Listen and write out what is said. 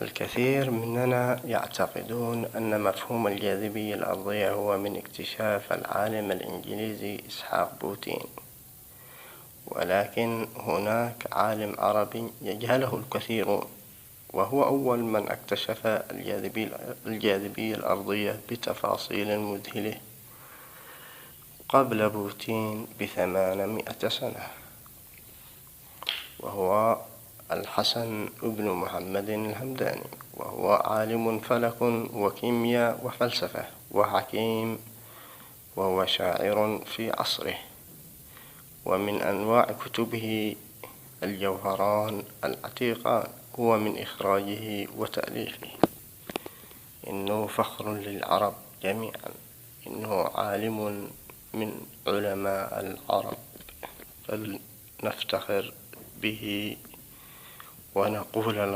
الكثير مننا يعتقدون أن مفهوم الجاذبية الأرضية هو من اكتشاف العالم الإنجليزي إسحاق نيوتن، ولكن هناك عالم عربي يجهله الكثيرون، وهو أول من اكتشف الجاذبية الأرضية بتفاصيل مذهلة قبل نيوتن ب800 سنة، وهو الحسن بن محمد الهمداني، وهو عالم فلك وكيمياء وفلسفة وحكيم، وهو شاعر في عصره. ومن أنواع كتبه الجوهران العتيقان هو من إخراجه وتأليفه. إنه فخر للعرب جميعا، إنه عالم من علماء العرب، فلنفتخر به ونقول له